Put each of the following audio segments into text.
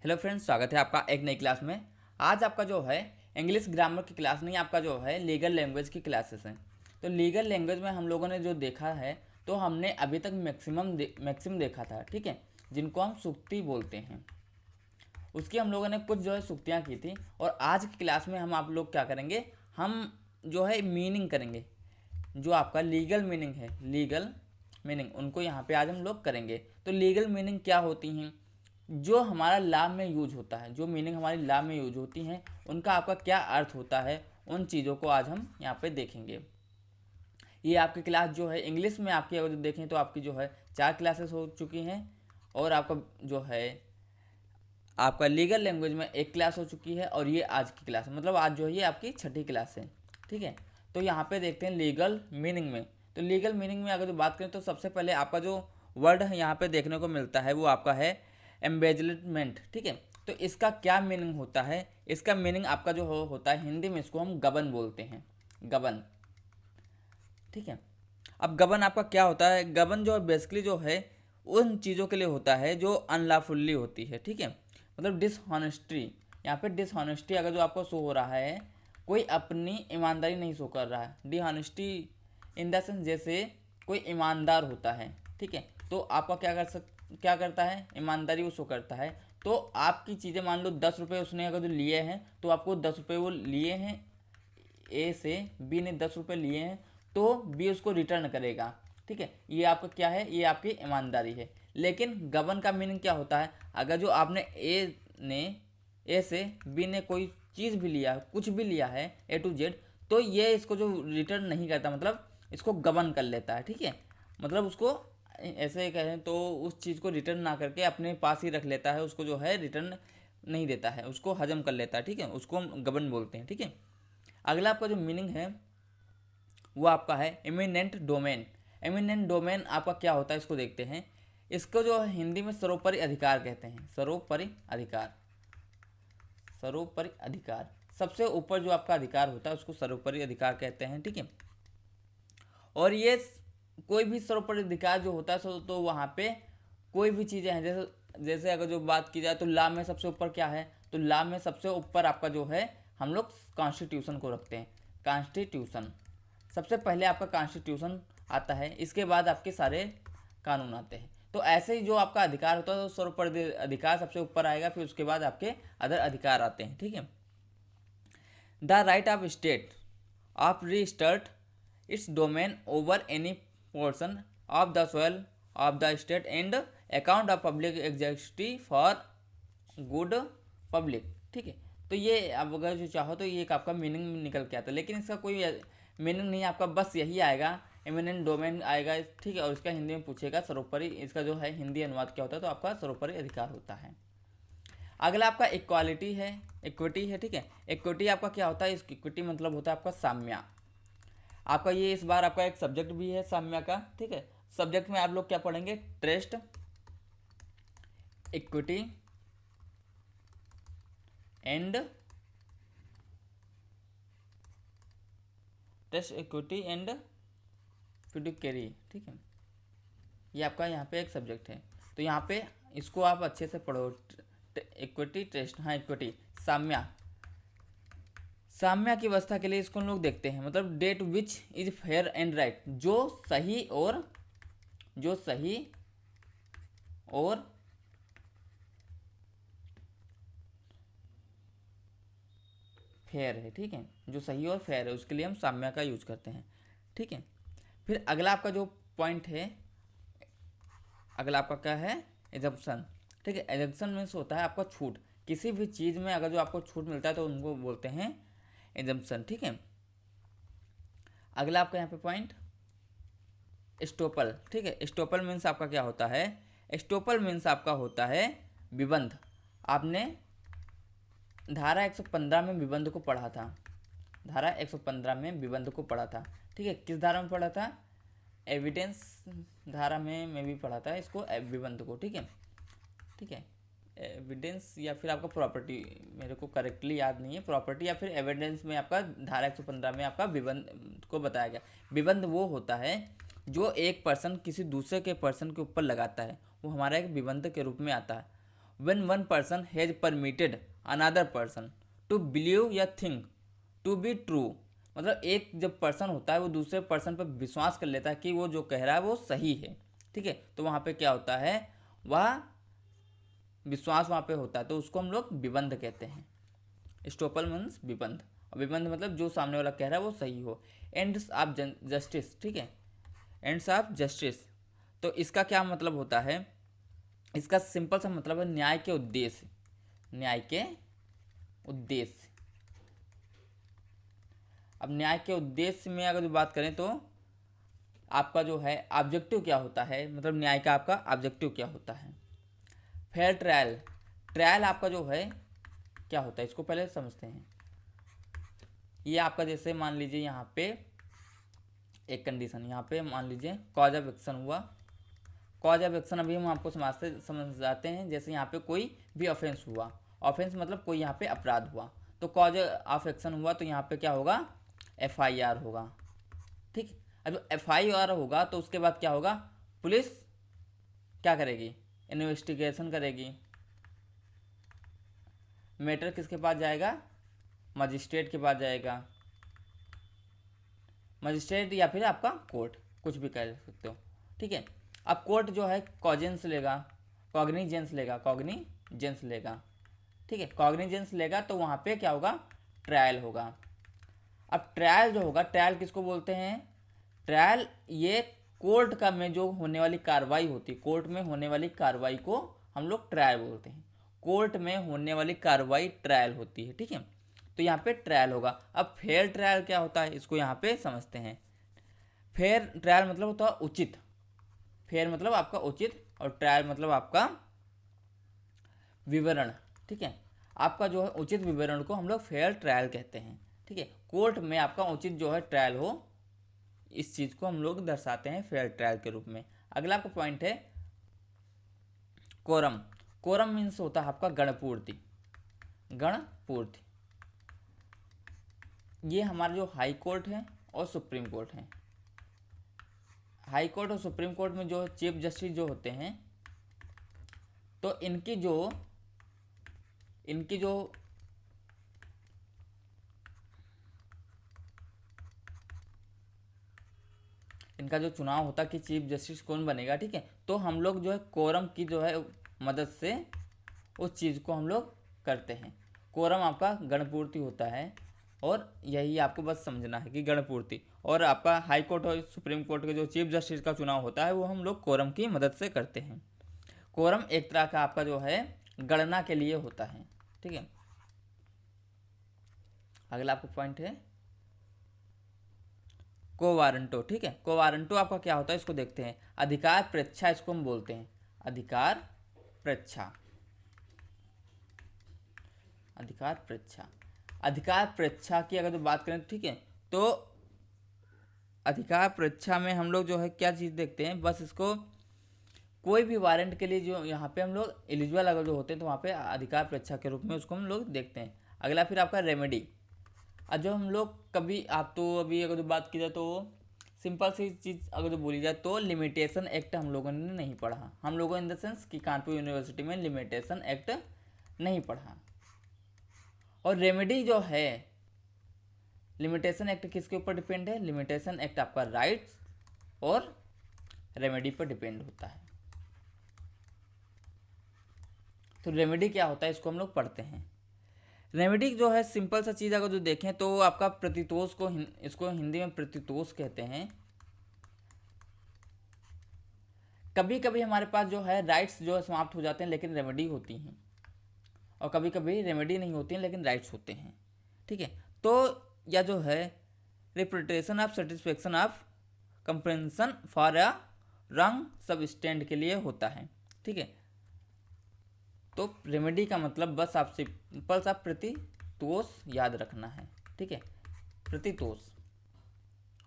Hello friends, स्वागत है आपका एक नई क्लास में। आज आपका जो है इंग्लिश ग्रामर की क्लास नहीं, आपका जो है लीगल लैंग्वेज की क्लासेस हैं। तो लीगल लैंग्वेज में हम लोगों ने जो देखा है, तो हमने अभी तक मैक्सिमम देखा था, ठीक है, जिनको हम सुक्ति बोलते हैं। उसकी हम लोगों ने कुछ जो है सुक्तियाँ की थी, और आज की क्लास में हम आप लोग क्या करेंगे, हम जो है मीनिंग करेंगे। जो आपका लीगल मीनिंग है, लीगल मीनिंग उनको यहाँ पे आज हम लोग करेंगे। तो लीगल मीनिंग क्या होती हैं, जो हमारा लॉ में यूज होता है, जो मीनिंग हमारी लॉ में यूज होती हैं, उनका आपका क्या अर्थ होता है, उन चीज़ों को आज हम यहाँ पे देखेंगे। ये आपकी क्लास जो है इंग्लिश में आपकी अगर देखें तो आपकी जो है 4 क्लासेस हो चुकी हैं, और आपका जो है आपका लीगल लैंग्वेज में 1 क्लास हो चुकी है, और ये आज की क्लास है, मतलब आज जो है ये आपकी 6ठी क्लास है, ठीक है। तो यहाँ पे देखते हैं लीगल मीनिंग में। तो लीगल मीनिंग में अगर जो बात करें तो सबसे पहले आपका जो वर्ड है यहाँ पे देखने को मिलता है वो आपका है एम्बेजलमेंट, ठीक है। तो इसका क्या मीनिंग होता है, इसका मीनिंग आपका जो होता है हिंदी में, इसको हम गबन बोलते हैं, गबन, ठीक है। अब गबन आपका क्या होता है, गबन जो बेसिकली जो है उन चीज़ों के लिए होता है जो अनलॉफुली होती है, ठीक है। मतलब डिसऑनेस्टी, यहाँ पे डिसऑनेस्टी अगर जो आपको शो हो रहा है, कोई अपनी ईमानदारी नहीं शो कर रहा है, डिसऑनेस्टी इन द सेंस जैसे कोई ईमानदार होता है, ठीक है। तो आपका क्या करता है, ईमानदारी वो शो करता है। तो आपकी चीज़ें मान लो 10 रुपये उसने अगर जो लिए हैं, तो आपको 10 रुपये वो लिए हैं, ए से बी ने 10 रुपये लिए हैं, तो बी उसको रिटर्न करेगा, ठीक है। ये आपका क्या है, ये आपकी ईमानदारी है। लेकिन गबन का मीनिंग क्या होता है, अगर जो आपने ए से बी ने कोई चीज़ भी लिया, कुछ भी लिया है ए टू जेड, तो ये इसको जो रिटर्न नहीं करता, मतलब इसको गबन कर लेता है, ठीक है। मतलब उसको ऐसे कहें तो उस चीज़ को रिटर्न ना करके अपने पास ही रख लेता है, उसको जो है रिटर्न नहीं देता है, उसको हजम कर लेता है, ठीक है। उसको हम गबन बोलते हैं, ठीक है। अगला आपका जो मीनिंग है वो आपका है एमिनेंट डोमेन। एमिनेंट डोमेन आपका क्या होता है, इसको देखते हैं। इसको जो हिंदी में सर्वोपरि अधिकार कहते हैं, सर्वोपरि अधिकार, सर्वोपरि अधिकार, सबसे ऊपर जो आपका अधिकार होता है उसको सर्वोपरि अधिकार कहते हैं, ठीक है। और ये कोई भी सर्वोपरि अधिकार जो होता है तो वहाँ पे कोई भी चीज़ें हैं, जैसे जैसे अगर जो बात की जाए तो लॉ में सबसे ऊपर क्या है, तो लॉ में सबसे ऊपर आपका जो है हम लोग कॉन्स्टिट्यूशन को रखते हैं। कॉन्स्टिट्यूशन सबसे पहले आपका कॉन्स्टिट्यूशन आता है, इसके बाद आपके सारे कानून आते हैं। तो ऐसे ही जो आपका अधिकार होता है तो सर्वोपरि अधिकार सबसे ऊपर आएगा, फिर उसके बाद आपके अदर अधिकार आते हैं, ठीक है। The right of state of reassert its domain over any portion of the soil of the state and account of public exigency for good public, ठीक है। तो ये अब अगर जो चाहो तो ये एक आपका मीनिंग निकल के आता है, लेकिन इसका कोई मीनिंग नहीं, आपका बस यही आएगा, एमिनेंट डोमेन आएगा, ठीक है। और इसका हिंदी में पूछेगा सर्वोपरि, इसका जो है हिंदी अनुवाद क्या होता है, तो आपका सर्वोपरि अधिकार होता है। अगला आपका इक्वालिटी है, इक्विटी है, ठीक है। इक्विटी आपका क्या होता है, इक्विटी मतलब होता है आपका साम्या। आपका ये इस बार आपका एक सब्जेक्ट भी है साम्या का, ठीक है। सब्जेक्ट में आप लोग क्या पढ़ेंगे, trust, equity and trust, equity and fiduciary, ठीक है। ये आपका यहाँ पे एक सब्जेक्ट है, तो यहाँ पे इसको आप अच्छे से पढ़ो। इक्विटी, ट्रस्ट, हाँ इक्विटी, साम्या, साम्या की व्यवस्था के लिए इसको हम लोग देखते हैं, मतलब that which is fair and right, जो सही और फेयर है, ठीक है। जो सही और फेयर है उसके लिए हम साम्या का यूज करते हैं, ठीक है। फिर अगला आपका जो पॉइंट है, अगला आपका क्या है, एजम्पशन, ठीक है। एजम्पशन मीन्स होता है आपका छूट, किसी भी चीज़ में अगर जो आपको छूट मिलता है तो उनको बोलते हैं एजम्पशन, ठीक है। अगला आपका यहाँ पे पॉइंट एस्टोपल, ठीक है। एस्टोपल मीन्स आपका क्या होता है, एस्टोपल मीन्स आपका होता है विबंध। आपने धारा 115 में विबंध को पढ़ा था, धारा 115 में विबंध को पढ़ा था, ठीक है। किस धारा में पढ़ा था, एविडेंस धारा में मैं भी पढ़ा था इसको, विबंध को, ठीक है, ठीक है। एविडेंस या फिर आपका प्रॉपर्टी, मेरे को करेक्टली याद नहीं है, प्रॉपर्टी या फिर एविडेंस में आपका धारा 115 में आपका विबंध को बताया गया। विबंध वो होता है जो एक पर्सन किसी दूसरे के पर्सन के ऊपर लगाता है, वो हमारा एक विबंध के रूप में आता है। When one person has permitted another person to believe या थिंक टू बी ट्रू, मतलब एक जब पर्सन होता है वो दूसरे पर्सन पर विश्वास कर लेता है कि वो जो कह रहा है वो सही है, ठीक है, तो वहाँ पे क्या होता है, वह विश्वास वहाँ पे होता है, तो उसको हम लोग विबंध कहते हैं। स्टोपल मीन्स विबंध, और विबंध मतलब जो सामने वाला कह रहा है वो सही हो। एंड्स ऑफ जस्टिस, ठीक है, एंड्स ऑफ जस्टिस, तो इसका क्या मतलब होता है, इसका सिंपल सा मतलब है न्याय के उद्देश्य, न्याय के उद्देश्य। अब न्याय के उद्देश्य में अगर बात करें तो आपका जो है ऑब्जेक्टिव क्या होता है, मतलब न्याय का आपका ऑब्जेक्टिव क्या होता है। फेयर ट्रायल, ट्रायल आपका जो है क्या होता है इसको पहले समझते हैं। ये आपका जैसे मान लीजिए यहाँ पे एक कंडीशन, यहाँ पे मान लीजिए कॉज ऑफ एक्शन हुआ, कॉज ऑफ एक्शन अभी हम आपको समझाते हैं। जैसे यहाँ पे कोई भी ऑफेंस हुआ, ऑफेंस मतलब कोई यहाँ पे अपराध हुआ, तो कॉज ऑफ एक्शन हुआ तो यहाँ पे क्या होगा, एफआईआर होगा, ठीक। अब जो एफआईआर होगा तो उसके बाद क्या होगा, पुलिस क्या करेगी, इन्वेस्टिगेशन करेगी, मैटर किसके पास जाएगा, मजिस्ट्रेट के पास जाएगा, मजिस्ट्रेट या फिर आपका कोर्ट, कुछ भी कह सकते हो, ठीक है। अब कोर्ट जो है कॉजेंस लेगा, कॉग्निजेंस लेगा, कॉग्निजेंस लेगा, ठीक है, कॉग्निजेंस लेगा तो वहाँ पे क्या होगा, ट्रायल होगा। अब ट्रायल जो होगा, ट्रायल किसको बोलते हैं, ट्रायल ये कोर्ट का में जो होने वाली कार्रवाई होती है, कोर्ट में होने वाली कार्रवाई को हम लोग ट्रायल बोलते हैं, कोर्ट में होने वाली कार्रवाई ट्रायल होती है, ठीक है, तो यहाँ पे ट्रायल होगा। अब फेयर ट्रायल क्या होता है इसको यहाँ पे समझते हैं। फेयर ट्रायल मतलब होता है उचित, फेयर मतलब आपका उचित और ट्रायल मतलब आपका विवरण, ठीक है, आपका जो है उचित विवरण को हम लोग फेयर ट्रायल कहते हैं, ठीक है, कोर्ट में आपका उचित जो है ट्रायल हो, इस चीज़ को हम लोग दर्शाते हैं फेयर ट्रायल के रूप में। अगला आपका पॉइंट है कोरम, कोरम मीन्स होता है आपका गणपूर्ति, गणपूर्ति, ये हमारा जो हाई कोर्ट है और सुप्रीम कोर्ट है, हाई कोर्ट और सुप्रीम कोर्ट में जो चीफ जस्टिस जो होते हैं, तो इनकी जो इनका जो चुनाव होता है कि चीफ जस्टिस कौन बनेगा, ठीक है, तो हम लोग जो है कोरम की जो है मदद से उस चीज़ को हम लोग करते हैं। कोरम आपका गणपूर्ति होता है, और यही आपको बस समझना है कि गणपूर्ति, और आपका हाई कोर्ट और सुप्रीम कोर्ट के जो चीफ जस्टिस का चुनाव होता है वो हम लोग कोरम की मदद से करते हैं। कोरम एक तरह का आपका जो है गणना के लिए होता है, ठीक है। अगला आपका पॉइंट है कोवारंटो, ठीक है, कोवारंटो आपका क्या होता है इसको देखते हैं। अधिकार प्रेक्षा इसको हम बोलते हैं, अधिकार प्रेक्षा, अधिकार प्रेक्षा, अधिकार प्रेक्षा की अगर तो बात करें, ठीक है, तो अधिकार प्रेक्षा में हम लोग जो है क्या चीज़ देखते हैं, बस इसको कोई भी वारंट के लिए जो यहाँ पे हम लोग एलिजिबल अगर जो होते हैं तो वहाँ पे अधिकार प्रेक्षा के रूप में उसको हम लोग देखते हैं। अगला फिर आपका रेमेडी, और जो हम लोग कभी आप तो अभी अगर तो बात की जाए तो सिंपल सी चीज़ अगर तो बोली जाए तो लिमिटेशन एक्ट हम लोगों ने नहीं पढ़ा, हम लोगों इन द सेंस कि कानपुर यूनिवर्सिटी में लिमिटेशन एक्ट नहीं पढ़ा। और रेमेडी जो है, लिमिटेशन एक्ट किसके ऊपर डिपेंड है, लिमिटेशन एक्ट आपका राइट्स और रेमेडी पर डिपेंड होता है। तो रेमेडी क्या होता है इसको हम लोग पढ़ते हैं। रेमेडी जो है सिंपल सा चीज़ अगर जो देखें तो आपका प्रतितोष को इसको हिंदी में प्रतितोष कहते हैं। कभी कभी हमारे पास जो है राइट्स जो है समाप्त हो जाते हैं लेकिन रेमेडी होती हैं, और कभी कभी रेमेडी नहीं होती हैं लेकिन राइट्स होते हैं, ठीक है। तो या जो है representation of satisfaction of compression for a रंग सब स्टैंड के लिए होता है, ठीक है। तो रेमेडी का मतलब बस आप सिंपल सा प्रतितोष याद रखना है, ठीक है, प्रतितोष।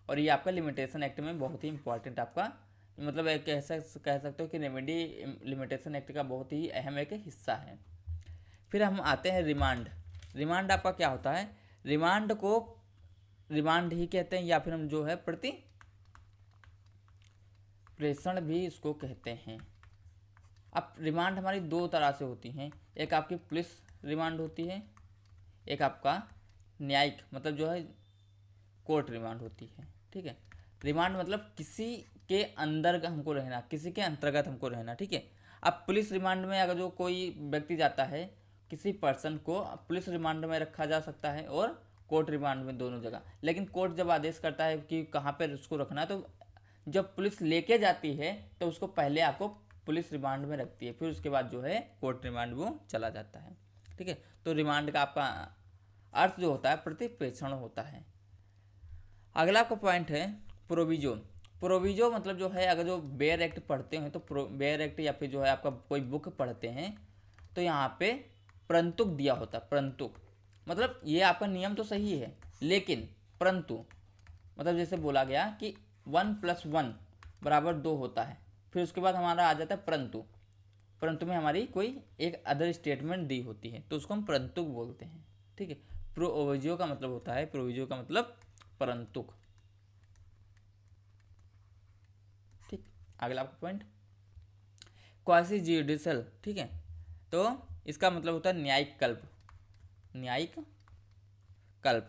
और ये आपका लिमिटेशन एक्ट में बहुत ही इंपॉर्टेंट आपका मतलब कह सकते हो कि रेमेडी लिमिटेशन एक्ट का बहुत ही अहम एक हिस्सा है। फिर हम आते हैं रिमांड। रिमांड आपका क्या होता है, रिमांड को रिमांड ही कहते हैं या फिर हम जो है प्रेषण भी इसको कहते हैं, अब रिमांड हमारी दो तरह से होती हैं, एक आपकी पुलिस रिमांड होती है, एक आपका न्यायिक मतलब जो है कोर्ट रिमांड होती है। ठीक है, रिमांड मतलब किसी के अंदर हमको रहना, किसी के अंतर्गत हमको रहना। ठीक है, अब पुलिस रिमांड में अगर जो कोई व्यक्ति जाता है, किसी पर्सन को पुलिस रिमांड में रखा जा सकता है और कोर्ट रिमांड में, दोनों जगह। लेकिन कोर्ट जब आदेश करता है कि कहाँ पर उसको रखना है, तो जब पुलिस लेके जाती है तो उसको पहले आपको पुलिस रिमांड में रखती है, फिर उसके बाद जो है कोर्ट रिमांड वो चला जाता है। ठीक है, तो रिमांड का आपका अर्थ जो होता है प्रतिप्रेषण होता है। अगला आपका पॉइंट है प्रोविजो। प्रोविजो मतलब जो है, अगर जो बेयर एक्ट पढ़ते हैं तो बेयर एक्ट या फिर जो है आपका कोई बुक पढ़ते हैं तो यहाँ पे परंतुक दिया होता है। परंतुक मतलब ये आपका नियम तो सही है, लेकिन परंतु मतलब जैसे बोला गया कि 1 + 1 = 2 होता है, फिर उसके बाद हमारा आ जाता है परंतु। परंतु में हमारी कोई एक अदर स्टेटमेंट दी होती है तो उसको हम परंतुक बोलते हैं। ठीक है, प्रोविजो का मतलब होता है, प्रोविजो का मतलब परंतुक। ठीक, अगला आपका पॉइंट क्वासी जुडिशल। ठीक है, तो इसका मतलब होता है न्यायिक कल्प। न्यायिक कल्प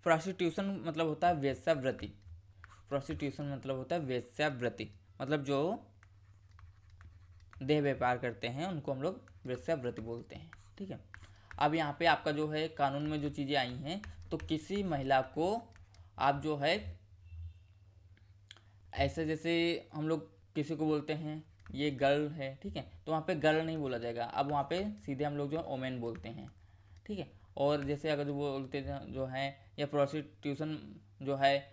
प्रोस्टिट्यूशन मतलब होता है वेश्यावृत्ति। प्रोस्टिट्यूशन मतलब होता है वेश्यावृत्ति, मतलब जो देह व्यापार करते हैं उनको हम लोग वेश्यावृत्ति बोलते हैं। ठीक है, अब यहाँ पे आपका जो है कानून में जो चीज़ें आई हैं, तो किसी महिला को आप जो है ऐसे, जैसे हम लोग किसी को बोलते हैं ये गर्ल है, ठीक है, तो वहाँ पे गर्ल नहीं बोला जाएगा, अब वहाँ पे सीधे हम लोग जो है ओमेन बोलते हैं। ठीक है, और जैसे अगर जो बोलते जो हैं या प्रोस्टिट्यूशन जो है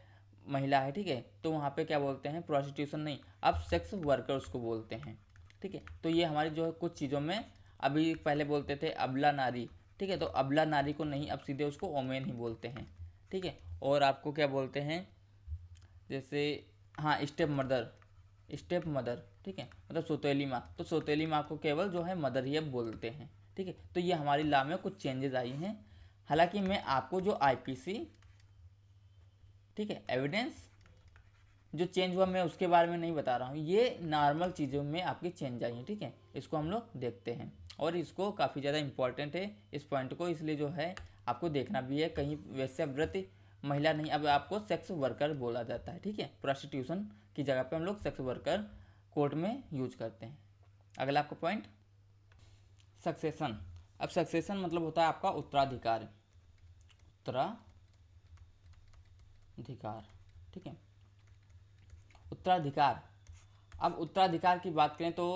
महिला है, ठीक है, तो वहाँ पे क्या बोलते हैं, प्रोस्टिट्यूशन नहीं, अब सेक्स वर्कर उसको बोलते हैं। ठीक है, तो ये हमारी जो है कुछ चीज़ों में, अभी पहले बोलते थे अबला नारी, ठीक है, तो अबला नारी को नहीं, अब सीधे उसको ओमेन ही बोलते हैं। ठीक है, और आपको क्या बोलते हैं, जैसे हाँ स्टेप मदर, स्टेप मदर, ठीक है, मतलब सौतेली माँ, तो सौतेली माँ को केवल जो है मदर ही अब बोलते हैं। ठीक है, तो ये हमारी लॉ में कुछ चेंजेस आई हैं। हालांकि मैं आपको जो आईपीसी, ठीक है, एविडेंस जो चेंज हुआ मैं उसके बारे में नहीं बता रहा हूँ, ये नॉर्मल चीज़ों में आपकी चेंज आई है। ठीक है, इसको हम लोग देखते हैं और इसको काफ़ी ज़्यादा इंपॉर्टेंट है इस पॉइंट को, इसलिए जो है आपको देखना भी है, कहीं वेश्यावृत्ति महिला नहीं, अब आपको सेक्स वर्कर बोला जाता है। ठीक है, प्रोस्टिट्यूशन की जगह पे हम लोग सेक्स वर्कर कोर्ट में यूज करते हैं। अगला आपका पॉइंट सक्सेशन। अब सक्सेशन मतलब होता है आपका उत्तराधिकार, उत्तराधिकार। ठीक है, उत्तराधिकार। अब उत्तराधिकार की बात करें तो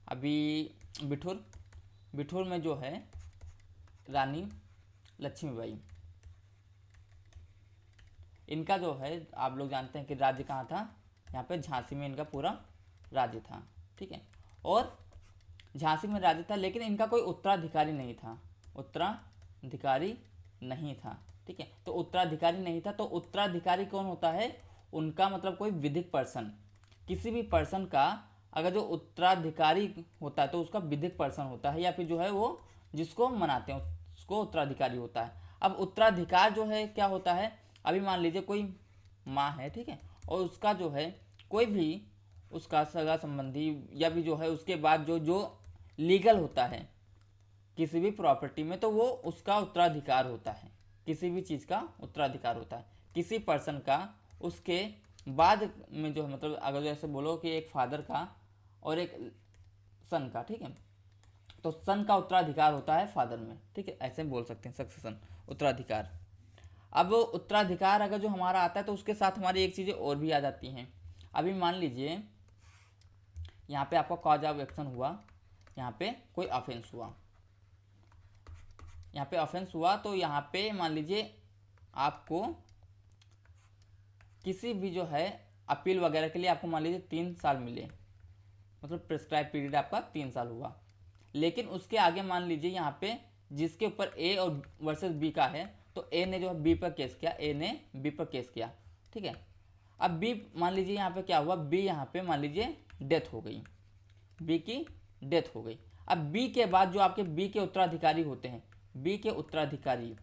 अभी बिठूर में जो है रानी लक्ष्मीबाई, इनका जो है आप लोग जानते हैं कि राज्य कहाँ था, यहाँ पे झांसी में इनका पूरा राज्य था। ठीक है, और झांसी में राज्य था, लेकिन इनका कोई उत्तराधिकारी नहीं था, उत्तराधिकारी नहीं था। ठीक है, तो उत्तराधिकारी नहीं था, तो उत्तराधिकारी कौन होता है, उनका मतलब कोई विधिक पर्सन, किसी भी पर्सन का अगर जो उत्तराधिकारी होता है तो उसका विधिक पर्सन होता है, या फिर जो है वो जिसको मनाते हैं उसको उत्तराधिकारी होता है। अब उत्तराधिकार जो है क्या होता है, अभी मान लीजिए कोई माँ है, ठीक है, और उसका जो है कोई भी उसका सगा संबंधी या भी जो है उसके बाद जो जो लीगल होता है किसी भी प्रॉपर्टी में, तो वो उसका उत्तराधिकार होता है, किसी भी चीज़ का उत्तराधिकार होता है, किसी पर्सन का उसके बाद में जो है, मतलब अगर जैसे बोलो कि एक फादर का और एक सन का, ठीक है, तो सन का उत्तराधिकार होता है फादर में। ठीक है, ऐसे बोल सकते हैं सक्सेशन, उत्तराधिकार। अब उत्तराधिकार अगर जो हमारा आता है तो उसके साथ हमारी एक चीज़ें और भी आ जाती हैं। अभी मान लीजिए यहाँ पे आपका कॉज ऑफ एक्शन हुआ, यहाँ पे कोई ऑफेंस हुआ, यहाँ पे ऑफेंस हुआ, तो यहाँ पे मान लीजिए आपको किसी भी जो है अपील वगैरह के लिए आपको मान लीजिए 3 साल मिले, मतलब प्रिस्क्राइब पीरियड आपका 3 साल हुआ, लेकिन उसके आगे मान लीजिए यहाँ पे जिसके ऊपर ए और वर्सेस बी का है, तो ए ने जो है बी पर केस किया, ए ने बी पर केस किया। ठीक है, अब बी मान लीजिए यहाँ पे क्या हुआ, बी यहाँ पे मान लीजिए डेथ हो गई, बी की डेथ हो गई। अब बी के बाद जो आपके बी के उत्तराधिकारी होते हैं, बी के उत्तराधिकारी,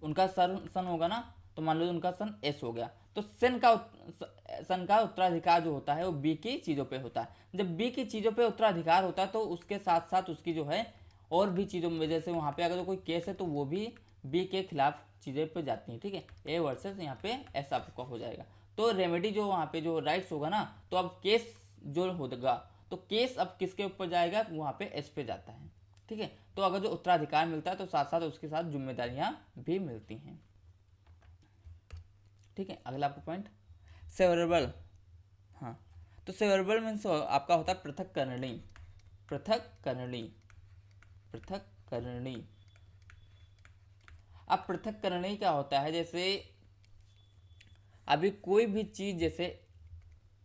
उनका सन होगा ना, तो मान लो उनका सन एस हो गया, तो सन का उत्तराधिकार जो होता है वो बी की चीज़ों पे होता है। जब बी की चीज़ों पे उत्तराधिकार होता है तो उसके साथ साथ उसकी जो है और भी चीज़ों में, जैसे वहाँ पे अगर कोई केस है तो वो भी बी के खिलाफ चीज़ें पे जाती हैं, ठीक है। ए वर्सेस यहाँ पे एस आपका हो जाएगा। तो रेमेडी जो वहाँ पे जो राइट्स होगा ना, तो अब केस जो होगा, तो केस अब किसके ऊपर जाएगा, वहाँ पे एस पे जाता है, ठीक है। तो अगर जो उत्तराधिकार मिलता है तो साथ साथ उसके साथ जिम्मेदारियां भी मिलती हैं, ठीक है। अगला आपका पॉइंट सेवरेबल। हाँ, तो सेवरेबल मीन्स आपका होता है पृथक करणी, पृथक करणी, पृथक करणी। अब पृथक करणी क्या होता है, जैसे अभी कोई भी चीज़, जैसे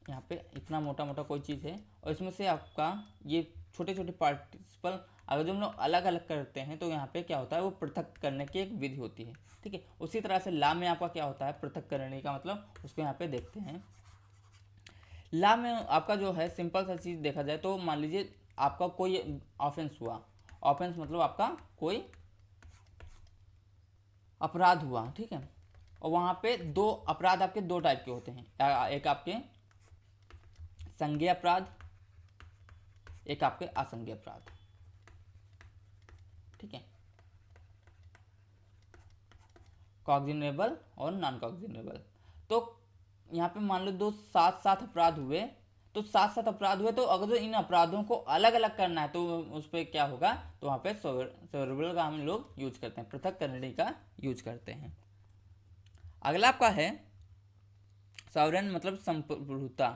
यहाँ पे इतना मोटा मोटा कोई चीज़ है और इसमें से आपका ये छोटे छोटे पार्टिसिपल अगर जो हम लोग अलग अलग करते हैं तो यहाँ पे क्या होता है, वो पृथक करने की एक विधि होती है, ठीक है। उसी तरह से ला में आपका क्या होता है, पृथक करने का मतलब, उसको यहाँ पे देखते हैं। ला में आपका जो है सिंपल सा चीज़ देखा जाए तो मान लीजिए आपका कोई ऑफेंस हुआ, ऑफेंस मतलब आपका कोई अपराध हुआ, ठीक है। और वहाँ पे दो अपराध आपके दो टाइप के होते हैं, एक आपके संज्ञेय अपराध, एक आपके असंज्ञेय अपराध, ठीक है। कॉग्निजेबल और नॉन कॉग्निजेबल। तो यहाँ पे मान लो दो साथ साथ अपराध हुए, तो साथ साथ अपराध हुए, तो अगर जो इन अपराधों को अलग अलग करना है तो उस पर क्या होगा, तो वहाँ पे सेवरेबल का हम लोग यूज करते हैं, पृथक करने का यूज करते हैं। अगला आपका है सॉवरेन मतलब संप्रभुता,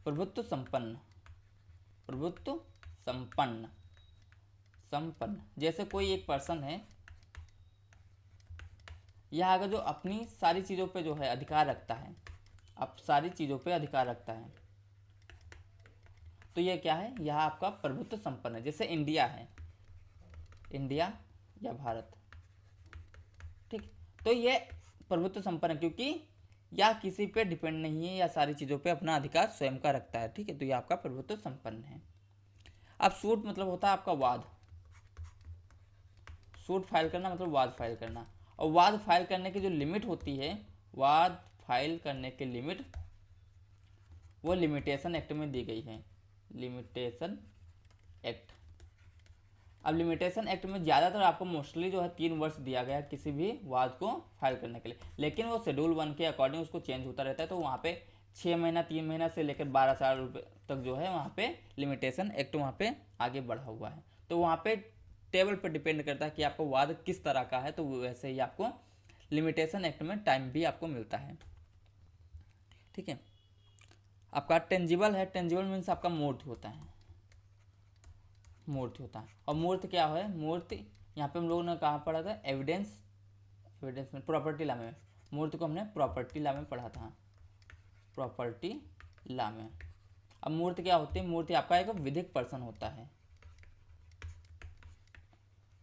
प्रभुत्व संपन्न, प्रभुत्व संपन्न, संपन्न। जैसे कोई एक पर्सन है, यह अगर जो अपनी सारी चीज़ों पे जो है अधिकार रखता है, अब सारी चीज़ों पे अधिकार रखता है, तो यह क्या है, यह आपका प्रभुत्व संपन्न है। जैसे इंडिया है, इंडिया या भारत, ठीक। तो ये प्रभुत्व संपन्न है क्योंकि या किसी पे डिपेंड नहीं है, या सारी चीज़ों पे अपना अधिकार स्वयं का रखता है, ठीक है। तो ये आपका प्रभुत्व संपन्न है। अब सूट मतलब होता है आपका वाद, सूट फाइल करना मतलब वाद फाइल करना, और वाद फाइल करने की जो लिमिट होती है, वाद फाइल करने की लिमिट वो लिमिटेशन एक्ट में दी गई है, लिमिटेशन एक्ट। अब लिमिटेशन एक्ट में ज़्यादातर आपको मोस्टली जो है 3 वर्ष दिया गया किसी भी वाद को फाइल करने के लिए, लेकिन वो शेड्यूल 1 के अकॉर्डिंग उसको चेंज होता रहता है। तो वहाँ पे 6 महीना, 3 महीना से लेकर 12 साल तक जो है वहाँ पे लिमिटेशन एक्ट वहाँ पे आगे बढ़ा हुआ है। तो वहाँ पे टेबल पर डिपेंड करता है कि आपको वाद किस तरह का है, तो वैसे ही आपको लिमिटेशन एक्ट में टाइम भी आपको मिलता है, ठीक है। आपका टेंजिबल है, टेंजिबल मीन्स आपका मूर्त होता है, मूर्त होता है। और मूर्त क्या है, मूर्त यहाँ पे हम लोगों ने कहाँ पढ़ा था, एविडेंस, एविडेंस में प्रॉपर्टी लॉ में, मूर्त को हमने प्रॉपर्टी लॉ में पढ़ा था, प्रॉपर्टी लॉ में। अब मूर्त क्या होती है, मूर्ति आपका एक विधिक पर्सन होता है,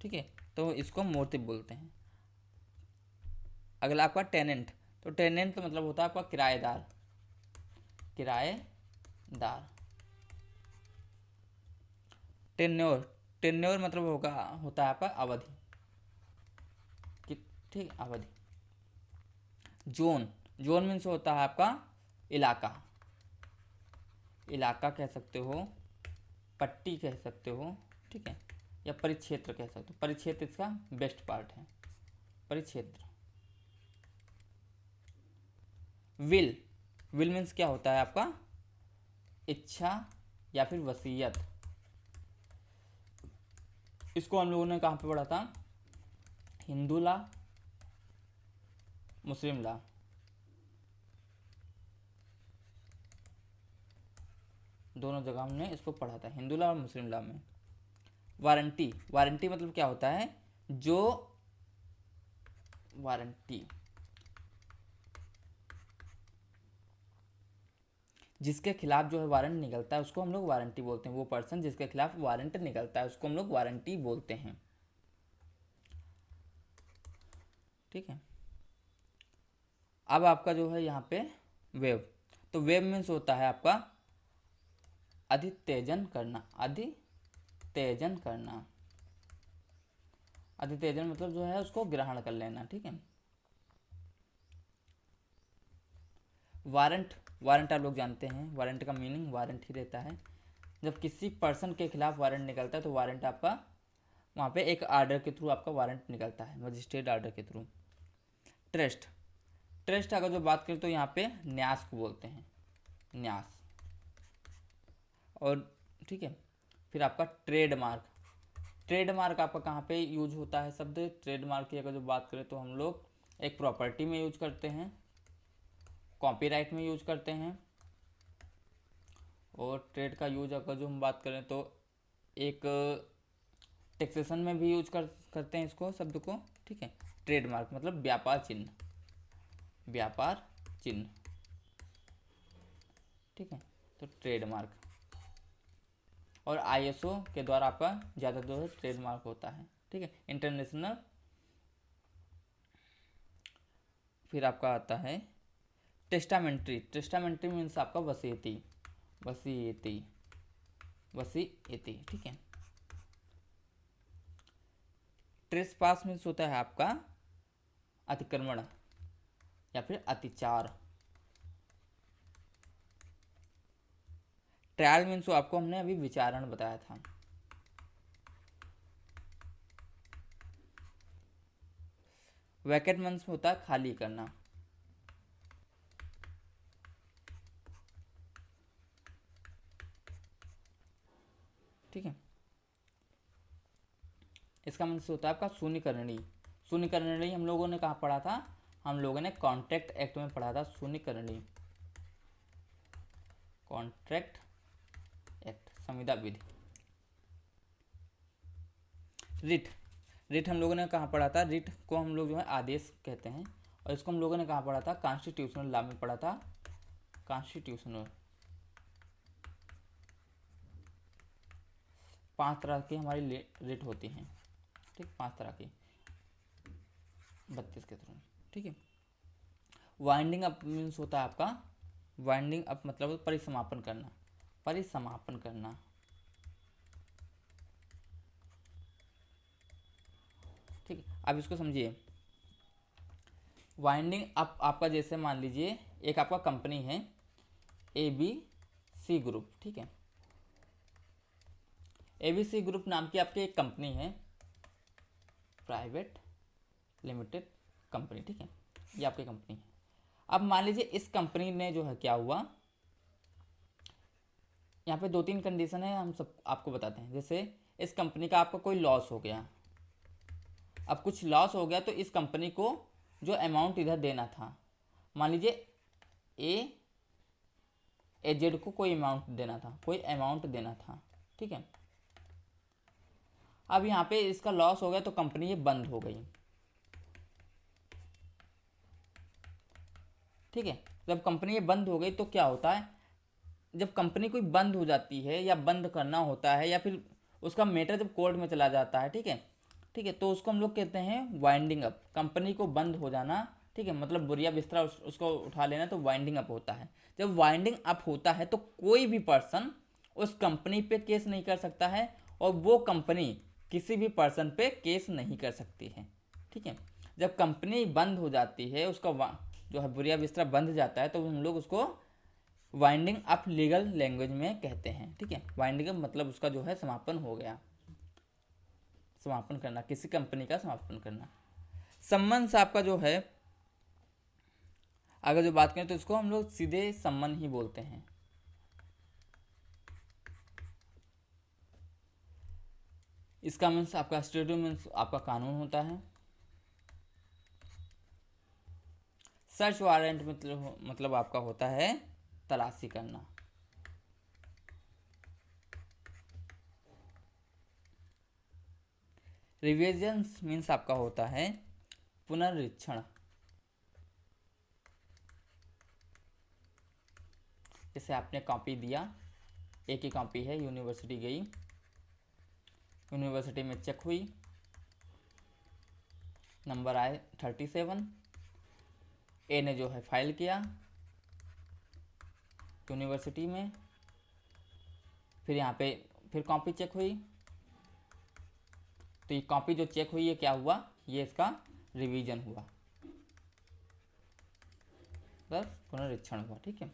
ठीक है। तो इसको मूर्ति बोलते हैं। अगला आपका टेनेंट, तो टेनेंट का मतलब होता है आपका किराएदार, किराएदार। टेन्योर, टेन्योर मतलब होता है आपका अवधि, ठीक, अवधि। जोन, जोन मीन्स होता है आपका इलाका, इलाका कह सकते हो, पट्टी कह सकते हो, ठीक है, या परिक्षेत्र कह सकते हो, परिक्षेत्र इसका बेस्ट पार्ट है, परिक्षेत्र। विल, विल मीन्स क्या होता है आपका इच्छा या फिर वसीयत। इसको हम लोगों ने कहाँ पे पढ़ा था, हिंदू लॉ, मुस्लिम लॉ, दोनों जगह हमने इसको पढ़ा था, हिंदू लॉ और मुस्लिम लॉ में। वारंटी, वारंटी मतलब क्या होता है, जो वारंटी जिसके खिलाफ जो है वारंट निकलता है उसको हम लोग वारंटी बोलते हैं, वो पर्सन जिसके खिलाफ वारंट निकलता है उसको हम लोग वारंटी बोलते हैं, ठीक है। अब आपका जो है यहाँ पे वेव, तो वेव मीन्स होता है आपका अधितेजन करना, अधितेजन करना, अति तेज मतलब जो है उसको ग्रहण कर लेना, ठीक है। वारंट, वारंट आप लोग जानते हैं, वारंट का मीनिंग वारंट ही रहता है। जब किसी पर्सन के खिलाफ वारंट निकलता है तो वारंट आपका वहाँ पे एक आर्डर के थ्रू आपका वारंट निकलता है, मजिस्ट्रेट आर्डर के थ्रू। ट्रस्ट, ट्रस्ट अगर जो बात करें तो यहाँ पे न्यास को बोलते हैं, न्यास। और ठीक है, फिर आपका ट्रेडमार्क, ट्रेडमार्क आपका कहाँ पे यूज होता है शब्द? ट्रेडमार्क की अगर जो बात करें तो हम लोग एक प्रॉपर्टी में यूज करते हैं, कॉपीराइट में यूज करते हैं, और ट्रेड का यूज अगर जो हम बात करें तो एक टैक्सेशन में भी यूज करते हैं इसको शब्द को, ठीक है। ट्रेडमार्क मतलब व्यापार चिन्ह, व्यापार चिन्ह, ठीक है। तो ट्रेडमार्क, और आईएसओ के द्वारा आपका ज़्यादा जो है ट्रेडमार्क होता है, ठीक है, इंटरनेशनल। फिर आपका आता है टेस्टामेंट्री, टेस्टामेंट्री मीन्स आपका वसीयती, वसीयती, वसीयती, ठीक है। ट्रेसपास मीन्स होता है आपका अतिक्रमण या फिर अतिचार। ट्रायल मीन्स आपको हमने अभी विचारण बताया था। वैकेट मीन्स होता है खाली करना, ठीक है। इसका मीन्स होता है आपका शून्यकरणी, शून्यकरणी हम लोगों ने कहाँ पढ़ा था? हम लोगों ने कॉन्ट्रैक्ट एक्ट में पढ़ा था शून्यकरणी, कॉन्ट्रैक्ट एक्ट, संविदा विधि। रिट, रिट हम लोगों ने कहाँ पढ़ा था? रिट को हम लोग जो है आदेश कहते हैं, और इसको हम लोगों ने कहाँ पढ़ा था? कॉन्स्टिट्यूशनल लॉ में पढ़ा था, कॉन्स्टिट्यूशनल। 5 तरह की हमारी रिट होती हैं, ठीक, 5 तरह की, 32 के थ्रू, ठीक है। वाइंडिंग अप मीन्स होता है आपका, वाइंडिंग अप मतलब परिसमापन करना, परिसमापन करना, ठीक है। अब इसको समझिए, वाइंडिंग अप आपका जैसे मान लीजिए एक आपका कंपनी है ABC ग्रुप, ठीक है। ABC ग्रुप नाम की आपकी एक कंपनी है, प्राइवेट लिमिटेड कंपनी, ठीक है, ये आपकी कंपनी है। अब मान लीजिए इस कंपनी ने जो है क्या हुआ, यहाँ पे 2-3 कंडीशन है, हम सब आपको बताते हैं। जैसे इस कंपनी का आपका कोई लॉस हो गया, अब कुछ लॉस हो गया तो इस कंपनी को जो अमाउंट इधर देना था, मान लीजिए AZ को कोई अमाउंट देना था, कोई अमाउंट देना था, ठीक है। अब यहाँ पे इसका लॉस हो गया तो कंपनी ये बंद हो गई, ठीक है। जब कंपनी ये बंद हो गई तो क्या होता है, जब कंपनी कोई बंद हो जाती है या बंद करना होता है या फिर उसका मैटर जब कोर्ट में चला जाता है, ठीक है, ठीक है, तो उसको हम लोग कहते हैं वाइंडिंग अप, कंपनी को बंद हो जाना, ठीक है, मतलब बुरिया बिस्तरा उसको उठा लेना, तो वाइंडिंग अप होता है। जब वाइंडिंग अप होता है तो कोई भी पर्सन उस कंपनी पे केस नहीं कर सकता है, और वो कंपनी किसी भी पर्सन पे केस नहीं कर सकती है, ठीक है। जब कंपनी बंद हो जाती है, उसका जो है बुरिया बिस्तरा बंद जाता है, तो हम लोग उसको वाइंडिंग अप लीगल लैंग्वेज में कहते हैं, ठीक है। वाइंडिंग अप मतलब उसका जो है समापन हो गया, समापन करना, किसी कंपनी का समापन करना। सम्मन से आपका जो है अगर जो बात करें तो इसको हम लोग सीधे सम्मन ही बोलते हैं। इसका मीन्स आपका स्टेट्यूट मीन्स आपका कानून होता है। सर्च वारंट मतलब आपका होता है तलाशी करना। रिविजन्स मीन्स आपका होता है पुनरीक्षण। जैसे आपने कॉपी दिया, एक ही कॉपी है, यूनिवर्सिटी गई, यूनिवर्सिटी में चेक हुई, नंबर आए 37, ए ने जो है फाइल किया यूनिवर्सिटी में, फिर यहाँ पे फिर कॉपी चेक हुई, तो ये कॉपी जो चेक हुई, ये क्या हुआ, ये इसका रिवीजन हुआ, बस पुनरीक्षण हुआ। ठीक है।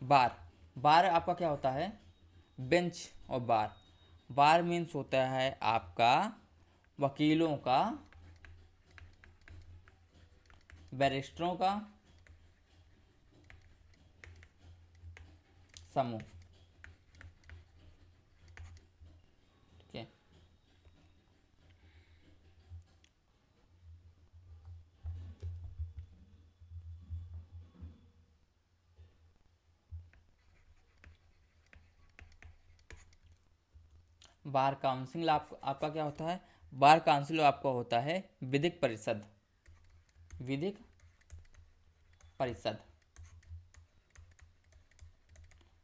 बार, बार आपका क्या होता है, बेंच और बार। बार मीन्स होता है आपका वकीलों का, बैरिस्टरों का समूह। ठीक है। बार काउंसिल आपका क्या होता है, बार काउंसिल आपका होता है विधिक परिषद, विधिक परिषद,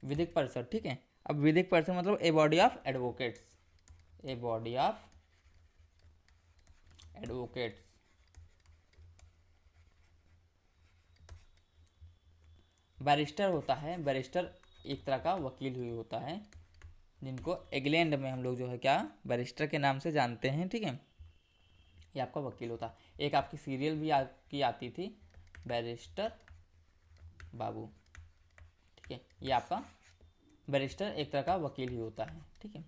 विधिक परिषद। ठीक है। अब विधिक परिषद मतलब a body of advocates, a body of advocates. Barrister होता है, बैरिस्टर एक तरह का वकील ही होता है, जिनको इंग्लैंड में हम लोग जो है क्या बैरिस्टर के नाम से जानते हैं। ठीक है। ये आपका वकील होता है। एक आपकी सीरियल भी की आती थी, बैरिस्टर बाबू। ठीक है। ये आपका बैरिस्टर एक तरह का वकील ही होता है। ठीक है।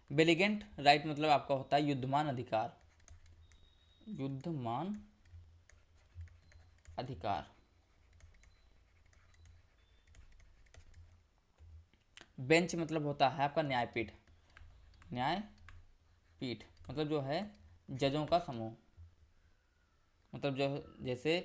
बेलिगेंट राइट मतलब आपका होता है युद्धमान अधिकार, युद्धमान अधिकार। बेंच मतलब होता है आपका न्यायपीठ, न्यायपीठ मतलब जो है जजों का समूह। मतलब जो जैसे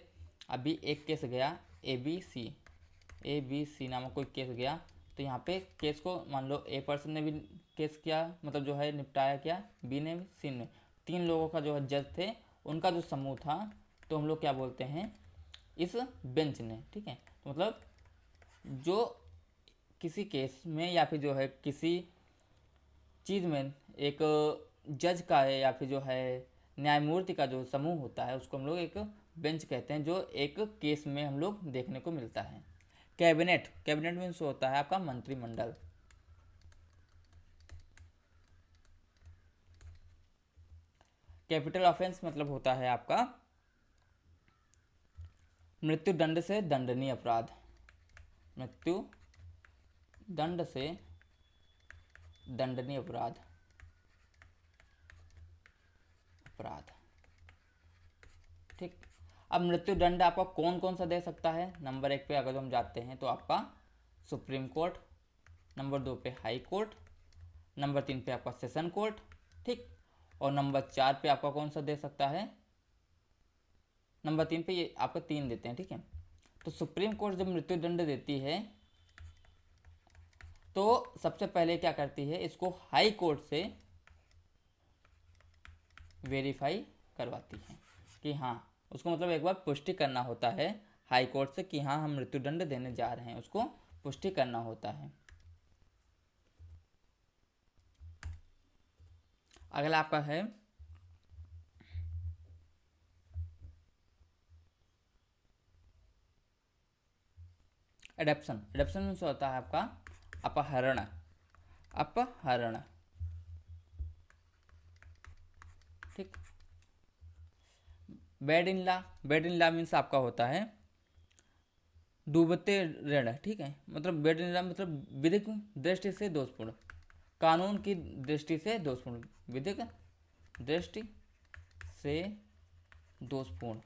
अभी एक केस गया ए बी सी नामक कोई केस गया, तो यहाँ पे केस को मान लो ए पर्सन ने भी केस किया, मतलब जो है निपटाया क्या, बी ने भी, सी ने। तीन लोगों का जो है जज थे, उनका जो समूह था, तो हम लोग क्या बोलते हैं, इस बेंच ने। ठीक है। तो मतलब जो किसी केस में या फिर जो है किसी चीज़ में एक जज का है या फिर जो है न्यायमूर्ति का जो समूह होता है, उसको हम लोग एक बेंच कहते हैं, जो एक केस में हम लोग देखने को मिलता है। कैबिनेट, कैबिनेट मीन्स होता है आपका मंत्रिमंडल। कैपिटल ऑफेंस मतलब होता है आपका मृत्यु दंड से दंडनीय अपराध, मृत्यु दंड से दंडनीय अपराध, अपराध। ठीक। अब मृत्यु दंड आपका कौन कौन सा दे सकता है, नंबर 1 पे अगर हम जाते हैं तो आपका सुप्रीम कोर्ट, नंबर 2 पे हाई कोर्ट, नंबर 3 पे आपका सेशन कोर्ट। ठीक। और नंबर 4 पे आपका कौन सा दे सकता है, नंबर 3 पे ये आपका 3 देते हैं। ठीक है। तो सुप्रीम कोर्ट जब मृत्यु दंड देती है, तो सबसे पहले क्या करती है, इसको हाई कोर्ट से वेरीफाई करवाती है कि हाँ, उसको मतलब एक बार पुष्टि करना होता है हाई कोर्ट से कि हाँ हम मृत्युदंड देने जा रहे हैं, उसको पुष्टि करना होता है। अगला आपका है एडप्शन। एडप्शन मीन्स होता है आपका अपहरण, अपहरण। ठीक। Bed in law, bed in law means आपका होता है डूबते ऋण। ठीक है। मतलब बेड इन लॉ मतलब विधिक दृष्टि से दोषपूर्ण, कानून की दृष्टि से दोषपूर्ण, विधिक दृष्टि से दोषपूर्ण,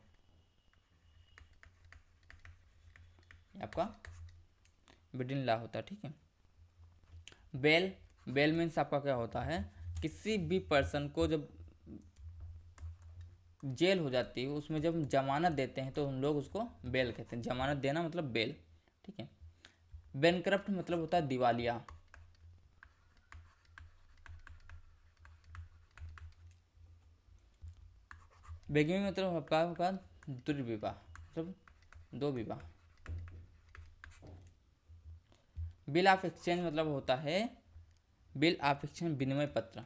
आपका बिडिन लॉ होता है। ठीक है। बेल, बेल मीन्स आपका क्या होता है, किसी भी पर्सन को जब जेल हो जाती है, उसमें जब जमानत देते हैं तो हम लोग उसको बेल कहते हैं, जमानत देना मतलब बेल। ठीक है। बैंकरप्ट मतलब होता है दिवालिया, बेगमी मतलब आपका होगा दुर्विवाह, मतलब दो विवाह। बिल ऑफ एक्सचेंज मतलब होता है बिल ऑफ एक्सचेंज विनिमय पत्र,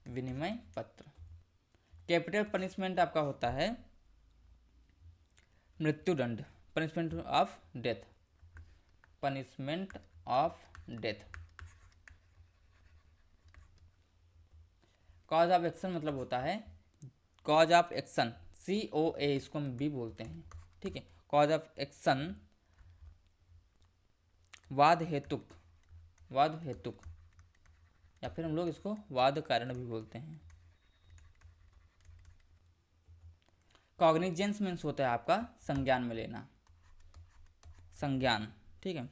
विनिमय पत्र। कैपिटल पनिशमेंट आपका होता है मृत्युदंड, punishment of death, punishment of death. Cause of action मतलब होता है, कॉज ऑफ एक्शन, COA इसको हम भी बोलते हैं, ठीक है। कॉज ऑफ एक्शन वाद हेतुक, वाद हेतुक, या फिर हम लोग इसको वाद कारण भी बोलते हैं। कॉग्निजेंस मीन्स होता है आपका संज्ञान में लेना, संज्ञान, ठीक है।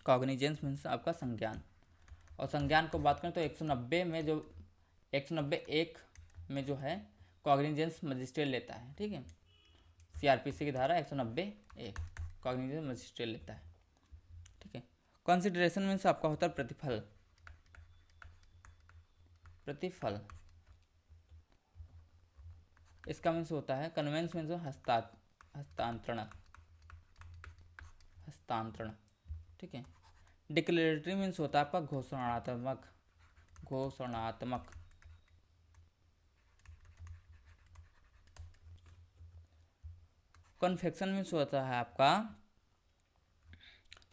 कॉग्निजेंस मीन्स आपका संज्ञान, और संज्ञान को बात करें तो 190 में जो 190(1) में जो है कॉग्निजेंस मजिस्ट्रेट लेता है, ठीक है। CRPC की धारा 190(1) कॉग्निजेंस मजिस्ट्रेट लेता है, ठीक है। कंसिडरेशन मीन्स आपका होता है प्रतिफल, प्रतिफल। इसका मीन्स होता है कन्वेंस मीन्स हस्तांतरण, हस्तांतरण, ठीक है। डिक्लेरेटरी मीन्स होता है आपका घोषणात्मक, घोषणात्मक। कन्फेक्शन मीन्स होता है आपका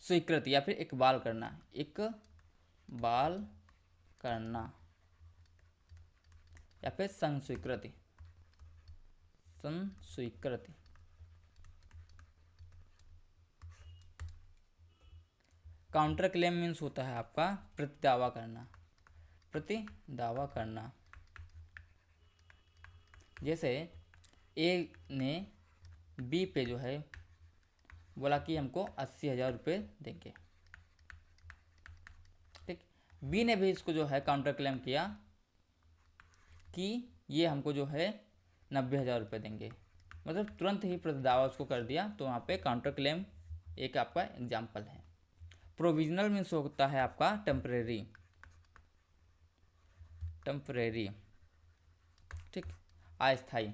स्वीकृति या फिर इकबाल करना, इकबाल करना, या फिर संस्वीकृति, संस्वीकृति। काउंटर क्लेम मीन्स होता है आपका प्रतिदावा करना, प्रतिदावा करना। जैसे A ने B पे जो है बोला कि हमको 80,000 रुपये देंगे, ठीक। B ने भी इसको जो है काउंटर क्लेम किया कि ये हमको जो है 90,000 रुपये देंगे, मतलब तुरंत ही प्रतिदावा उसको कर दिया, तो वहाँ पे काउंटर क्लेम एक आपका एग्जाम्पल है। प्रोविजनल मीन्स होता है आपका टेम्परेरी, टेम्परेरी, ठीक, अस्थायी,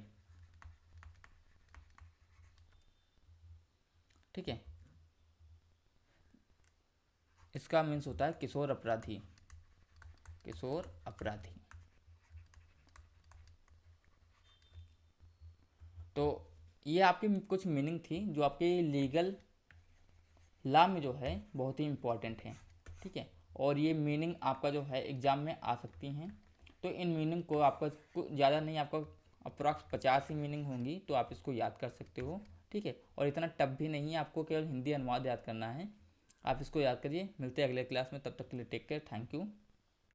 ठीक है। इसका मीन्स होता है किशोर अपराधी, किशोर अपराधी। तो ये आपकी कुछ मीनिंग थी जो आपके लीगल लॉ में जो है बहुत ही इम्पॉर्टेंट है, ठीक है। और ये मीनिंग आपका जो है एग्ज़ाम में आ सकती हैं, तो इन मीनिंग को आपका ज़्यादा नहीं, आपका अप्रॉक्स 50 ही मीनिंग होंगी, तो आप इसको याद कर सकते हो, ठीक है। और इतना टफ भी नहीं है, आपको केवल हिंदी अनुवाद याद करना है, आप इसको याद करिए। मिलते हैं अगले क्लास में, तब तक के लिए टेक केयर, थैंक यू।